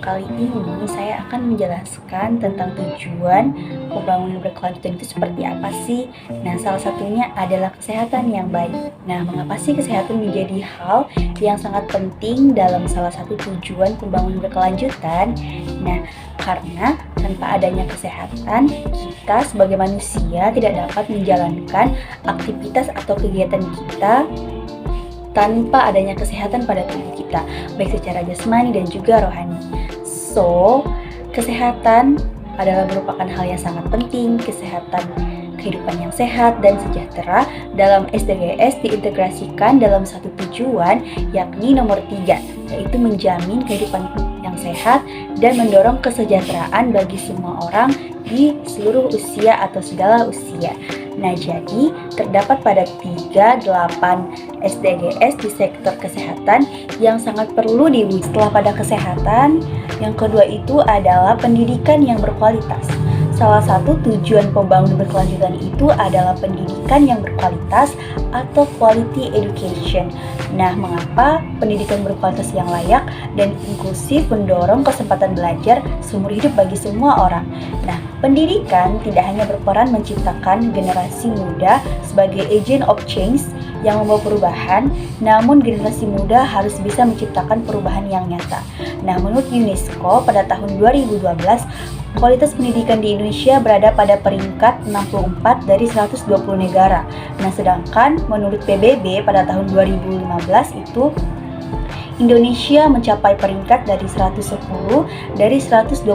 Kali ini saya akan menjelaskan tentang tujuan pembangunan berkelanjutan itu seperti apa sih. Nah, salah satunya adalah kesehatan yang baik. Nah, mengapa sih kesehatan menjadi hal yang sangat penting dalam salah satu tujuan pembangunan berkelanjutan? Nah, karena tanpa adanya kesehatan, kita sebagai manusia tidak dapat menjalankan aktivitas atau kegiatan kita tanpa adanya kesehatan pada tubuh kita, baik secara jasmani dan juga rohani. So, kesehatan adalah merupakan hal yang sangat penting. Kesehatan kehidupan yang sehat dan sejahtera dalam SDGs diintegrasikan dalam satu tujuan, yakni nomor 3, yaitu menjamin kehidupan yang sehat dan mendorong kesejahteraan bagi semua orang di seluruh usia atau segala usia. Nah, jadi terdapat pada 3-8 SDGs di sektor kesehatan yang sangat perlu diwujudkan. Setelah pada kesehatan, yang kedua itu adalah pendidikan yang berkualitas. Salah satu tujuan pembangunan berkelanjutan itu adalah pendidikan yang berkualitas atau quality education. Nah, mengapa pendidikan berkualitas yang layak dan inklusif mendorong kesempatan belajar seumur hidup bagi semua orang? Nah, pendidikan tidak hanya berperan menciptakan generasi muda sebagai agent of change yang membawa perubahan, namun generasi muda harus bisa menciptakan perubahan yang nyata. Nah, menurut UNESCO pada tahun 2012, kualitas pendidikan di Indonesia berada pada peringkat 64 dari 120 negara. Nah, sedangkan menurut PBB pada tahun 2015 itu Indonesia mencapai peringkat dari 110 dari 128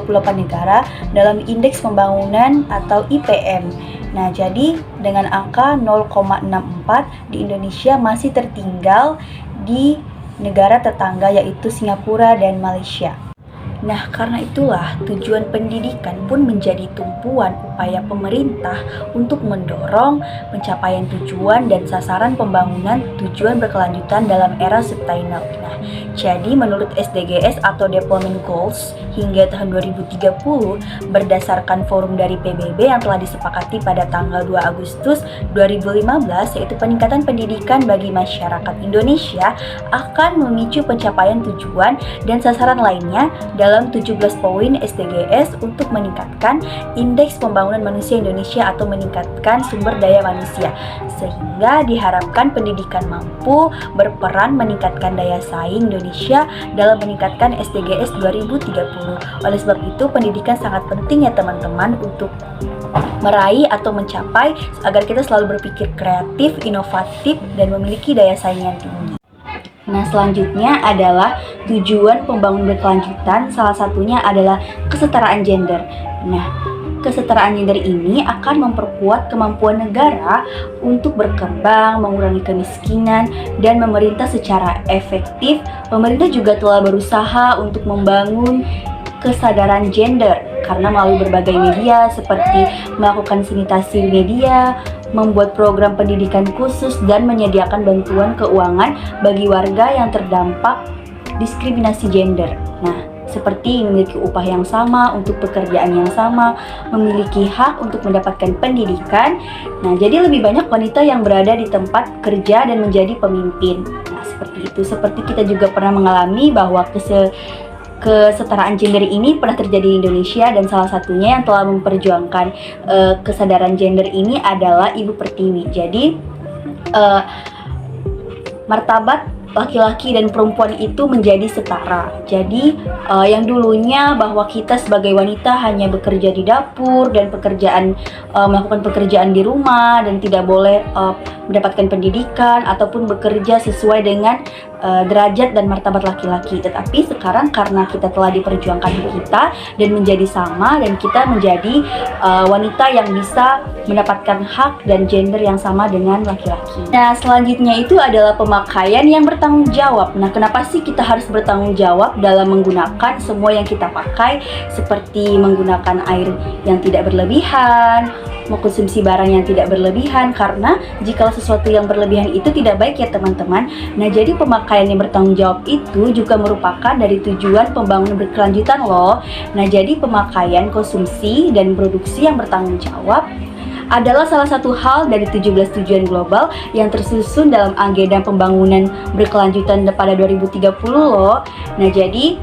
negara dalam Indeks Pembangunan atau IPM. Nah, jadi dengan angka 0,64 di Indonesia masih tertinggal di negara tetangga yaitu Singapura dan Malaysia. Nah, karena itulah tujuan pendidikan pun menjadi tumpuan upaya pemerintah untuk mendorong pencapaian tujuan dan sasaran pembangunan tujuan berkelanjutan dalam era sustainable. Nah, jadi menurut SDGs atau Development Goals hingga tahun 2030 berdasarkan forum dari PBB yang telah disepakati pada tanggal 2 Agustus 2015, yaitu peningkatan pendidikan bagi masyarakat Indonesia akan memicu pencapaian tujuan dan sasaran lainnya dalam 17 poin SDGs untuk meningkatkan indeks pembangunan manusia Indonesia atau meningkatkan sumber daya manusia, sehingga diharapkan pendidikan mampu berperan meningkatkan daya saing Indonesia dalam meningkatkan SDGs 2030. Oleh sebab itu, pendidikan sangat penting ya teman-teman untuk meraih atau mencapai agar kita selalu berpikir kreatif, inovatif, dan memiliki daya saing yang tinggi. Nah, selanjutnya adalah tujuan pembangunan berkelanjutan, salah satunya adalah kesetaraan gender. Nah, kesetaraan gender ini akan memperkuat kemampuan negara untuk berkembang, mengurangi kemiskinan, dan memerintah secara efektif. Pemerintah juga telah berusaha untuk membangun kesadaran gender karena melalui berbagai media seperti melakukan sanitasi media, membuat program pendidikan khusus, dan menyediakan bantuan keuangan bagi warga yang terdampak diskriminasi gender. Nah, seperti memiliki upah yang sama untuk pekerjaan yang sama, memiliki hak untuk mendapatkan pendidikan. Nah, jadi lebih banyak wanita yang berada di tempat kerja dan menjadi pemimpin. Nah, seperti itu. Seperti kita juga pernah mengalami bahwa kesetaraan gender ini pernah terjadi di Indonesia, dan salah satunya yang telah memperjuangkan kesadaran gender ini adalah Ibu Pertiwi. Jadi martabat laki-laki dan perempuan itu menjadi setara. Jadi yang dulunya bahwa kita sebagai wanita hanya bekerja di dapur dan melakukan pekerjaan di rumah dan tidak boleh mendapatkan pendidikan ataupun bekerja sesuai dengan derajat dan martabat laki-laki. Tetapi sekarang karena kita telah diperjuangkan hak kita dan menjadi sama, dan kita menjadi wanita yang bisa mendapatkan hak dan gender yang sama dengan laki-laki. Nah, selanjutnya itu adalah pemakaian yang bertanggung jawab. Nah, kenapa sih kita harus bertanggung jawab dalam menggunakan semua yang kita pakai, seperti menggunakan air yang tidak berlebihan, mengkonsumsi barang yang tidak berlebihan, karena jika sesuatu yang berlebihan itu tidak baik ya teman-teman. Nah, jadi pemakaian yang bertanggung jawab itu juga merupakan dari tujuan pembangunan berkelanjutan loh. Nah, jadi pemakaian, konsumsi, dan produksi yang bertanggung jawab adalah salah satu hal dari 17 tujuan global yang tersusun dalam agenda pembangunan berkelanjutan pada 2030 loh. Nah, jadi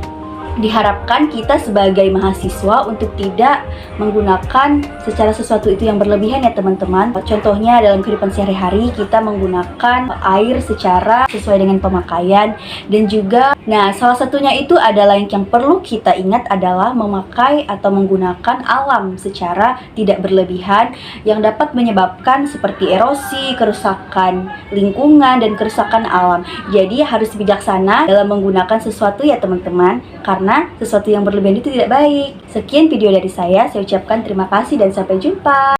Diharapkan kita sebagai mahasiswa untuk tidak menggunakan secara sesuatu itu yang berlebihan ya teman-teman. Contohnya dalam kehidupan sehari-hari kita menggunakan air secara sesuai dengan pemakaian, dan juga salah satunya itu adalah yang perlu kita ingat adalah memakai atau menggunakan alam secara tidak berlebihan yang dapat menyebabkan seperti erosi, kerusakan lingkungan, dan kerusakan alam. Jadi harus bijaksana dalam menggunakan sesuatu ya teman-teman, karena sesuatu yang berlebihan itu tidak baik. Sekian video dari saya ucapkan terima kasih dan sampai jumpa.